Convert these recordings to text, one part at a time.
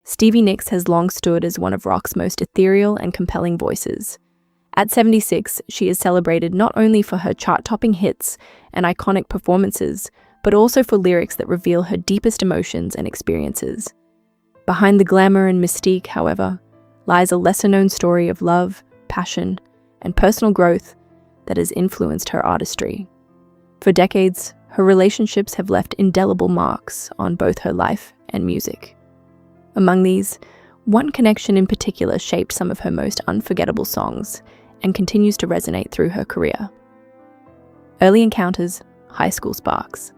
Stevie Nicks has long stood as one of rock's most ethereal and compelling voices. At 76, she is celebrated not only for her chart-topping hits and iconic performances, but also for lyrics that reveal her deepest emotions and experiences. Behind the glamour and mystique, however, lies a lesser-known story of love, passion, and personal growth that has influenced her artistry. For decades, her relationships have left indelible marks on both her life and music. Among these, one connection in particular shaped some of her most unforgettable songs and continues to resonate through her career. Early encounters, high school sparks.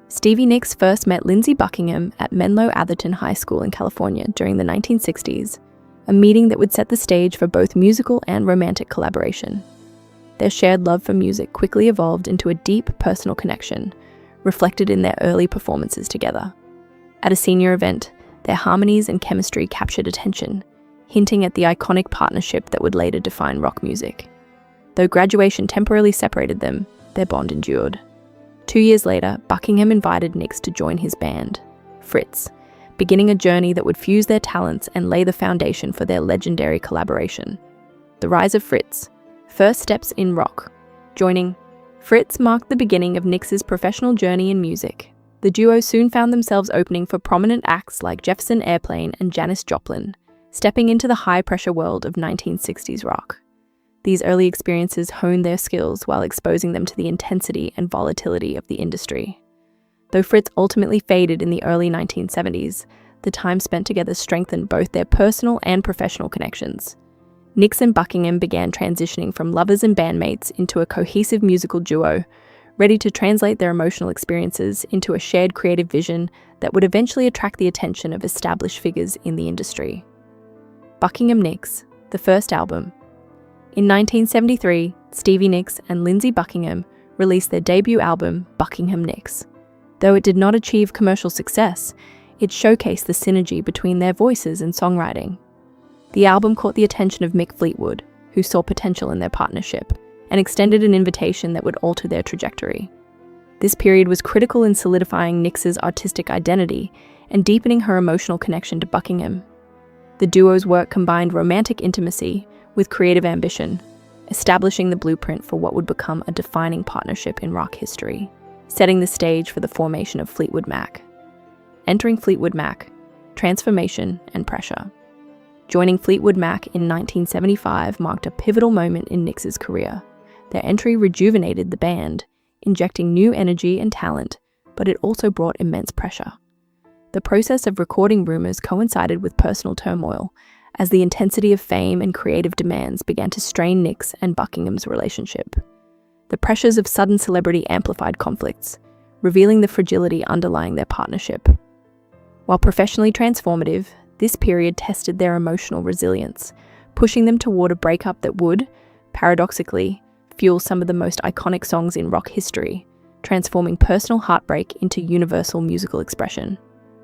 Stevie Nicks first met Lindsey Buckingham at Menlo Atherton High School in California during the 1960s, a meeting that would set the stage for both musical and romantic collaboration. Their shared love for music quickly evolved into a deep personal connection, reflected in their early performances together. At a senior event, their harmonies and chemistry captured attention, hinting at the iconic partnership that would later define rock music. Though graduation temporarily separated them, their bond endured. 2 years later, Buckingham invited Nicks to join his band, Fritz, beginning a journey that would fuse their talents and lay the foundation for their legendary collaboration. The Rise of Fritz, first steps in rock. Joining Fritz marked the beginning of Nicks's professional journey in music. The duo soon found themselves opening for prominent acts like Jefferson Airplane and Janis Joplin, stepping into the high-pressure world of 1960s rock. These early experiences honed their skills while exposing them to the intensity and volatility of the industry. Though Fritz ultimately faded in the early 1970s, the time spent together strengthened both their personal and professional connections. Nicks and Buckingham began transitioning from lovers and bandmates into a cohesive musical duo, ready to translate their emotional experiences into a shared creative vision that would eventually attract the attention of established figures in the industry. Buckingham Nicks, the first album. In 1973, Stevie Nicks and Lindsey Buckingham released their debut album, Buckingham Nicks. Though it did not achieve commercial success, it showcased the synergy between their voices and songwriting. The album caught the attention of Mick Fleetwood, who saw potential in their partnership, and extended an invitation that would alter their trajectory. This period was critical in solidifying Nicks's artistic identity and deepening her emotional connection to Buckingham. The duo's work combined romantic intimacy with creative ambition, establishing the blueprint for what would become a defining partnership in rock history, setting the stage for the formation of Fleetwood Mac. Entering Fleetwood Mac, transformation and pressure. Joining Fleetwood Mac in 1975 marked a pivotal moment in Nicks's career. Their entry rejuvenated the band, injecting new energy and talent, but it also brought immense pressure. The process of recording Rumours coincided with personal turmoil, as the intensity of fame and creative demands began to strain Nicks and Buckingham's relationship. The pressures of sudden celebrity amplified conflicts, revealing the fragility underlying their partnership. While professionally transformative, this period tested their emotional resilience, pushing them toward a breakup that would, paradoxically, fuel some of the most iconic songs in rock history, transforming personal heartbreak into universal musical expression.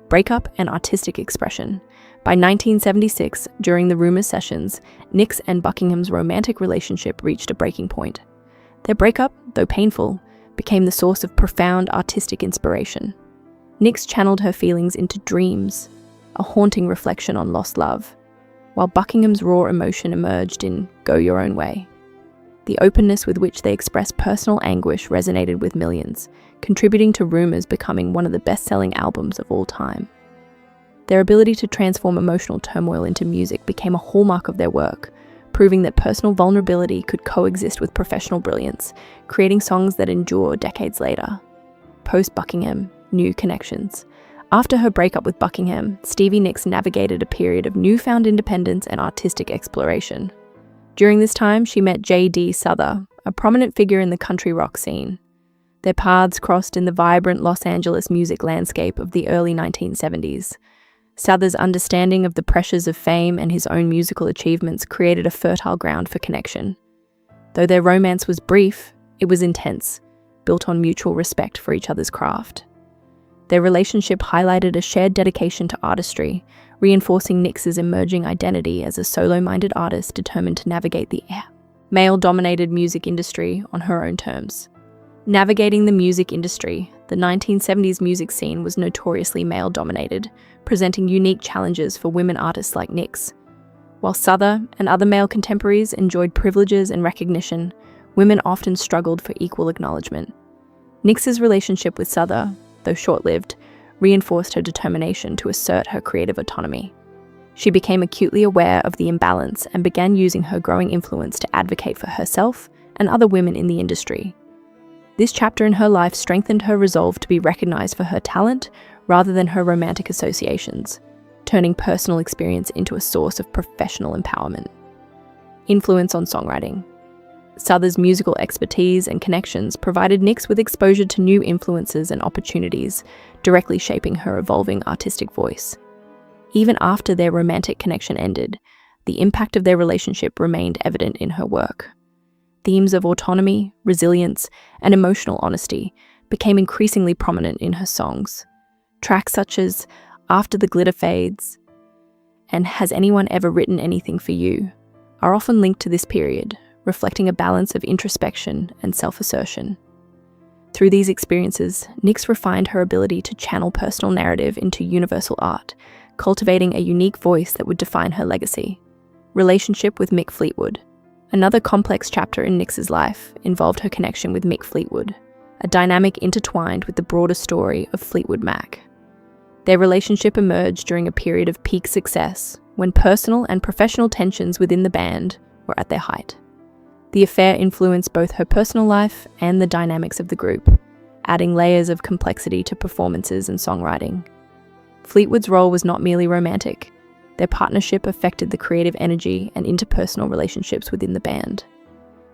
Breakup and artistic expression. By 1976, during the Rumours sessions, Nicks and Buckingham's romantic relationship reached a breaking point. Their breakup, though painful, became the source of profound artistic inspiration. Nicks channeled her feelings into Dreams, a haunting reflection on lost love, while Buckingham's raw emotion emerged in Go Your Own Way. The openness with which they expressed personal anguish resonated with millions, contributing to Rumours becoming one of the best-selling albums of all time. Their ability to transform emotional turmoil into music became a hallmark of their work, proving that personal vulnerability could coexist with professional brilliance, creating songs that endure decades later. Post-Buckingham, new connections. After her breakup with Buckingham, Stevie Nicks navigated a period of newfound independence and artistic exploration. During this time, she met J.D. Souther, a prominent figure in the country rock scene. Their paths crossed in the vibrant Los Angeles music landscape of the early 1970s. Souther's understanding of the pressures of fame and his own musical achievements created a fertile ground for connection. Though their romance was brief, it was intense, built on mutual respect for each other's craft. Their relationship highlighted a shared dedication to artistry, reinforcing Nicks's emerging identity as a solo-minded artist determined to navigate the male-dominated music industry on her own terms. Navigating the music industry, the 1970s music scene was notoriously male-dominated, presenting unique challenges for women artists like Nicks. While Souther and other male contemporaries enjoyed privileges and recognition, women often struggled for equal acknowledgement. Nicks's relationship with Souther, though short-lived, reinforced her determination to assert her creative autonomy. She became acutely aware of the imbalance and began using her growing influence to advocate for herself and other women in the industry. This chapter in her life strengthened her resolve to be recognized for her talent rather than her romantic associations, turning personal experience into a source of professional empowerment. Influence on songwriting. Souther's musical expertise and connections provided Nicks with exposure to new influences and opportunities, directly shaping her evolving artistic voice. Even after their romantic connection ended, the impact of their relationship remained evident in her work. Themes of autonomy, resilience, and emotional honesty became increasingly prominent in her songs. Tracks such as After the Glitter Fades and Has Anyone Ever Written Anything for You are often linked to this period, reflecting a balance of introspection and self-assertion. Through these experiences, Nicks refined her ability to channel personal narrative into universal art, cultivating a unique voice that would define her legacy. Relationship with Mick Fleetwood. Another complex chapter in Nicks's life involved her connection with Mick Fleetwood, a dynamic intertwined with the broader story of Fleetwood Mac. Their relationship emerged during a period of peak success, when personal and professional tensions within the band were at their height. The affair influenced both her personal life and the dynamics of the group, adding layers of complexity to performances and songwriting. Fleetwood's role was not merely romantic. Their partnership affected the creative energy and interpersonal relationships within the band.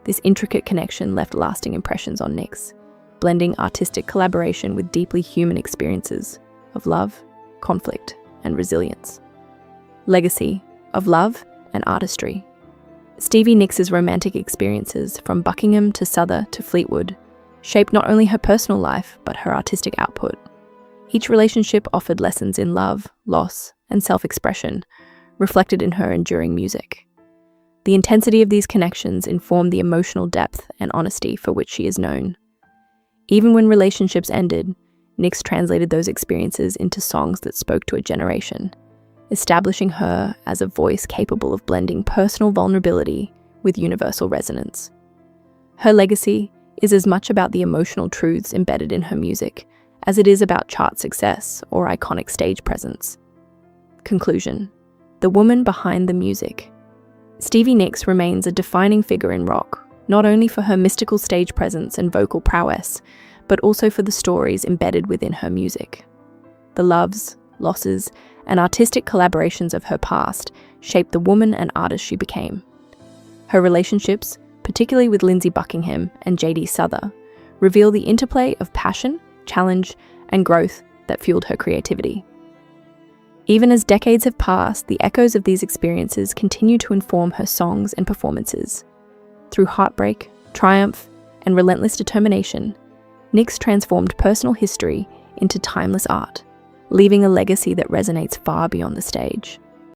This intricate connection left lasting impressions on Nicks, blending artistic collaboration with deeply human experiences of love, conflict, and resilience. Legacy of love and artistry. Stevie Nicks' romantic experiences, from Buckingham to Souther to Fleetwood, shaped not only her personal life, but her artistic output. Each relationship offered lessons in love, loss, and self-expression, reflected in her enduring music. The intensity of these connections informed the emotional depth and honesty for which she is known. Even when relationships ended, Nicks translated those experiences into songs that spoke to a generation, establishing her as a voice capable of blending personal vulnerability with universal resonance. Her legacy is as much about the emotional truths embedded in her music as it is about chart success or iconic stage presence. Conclusion. The woman behind the music. Stevie Nicks remains a defining figure in rock, not only for her mystical stage presence and vocal prowess, but also for the stories embedded within her music. The loves, losses, and artistic collaborations of her past shaped the woman and artist she became. Her relationships, particularly with Lindsey Buckingham and J.D. Souther, reveal the interplay of passion, challenge, and growth that fueled her creativity. Even as decades have passed, the echoes of these experiences continue to inform her songs and performances. Through heartbreak, triumph, and relentless determination, Nicks transformed personal history into timeless art, leaving a legacy that resonates far beyond the stage.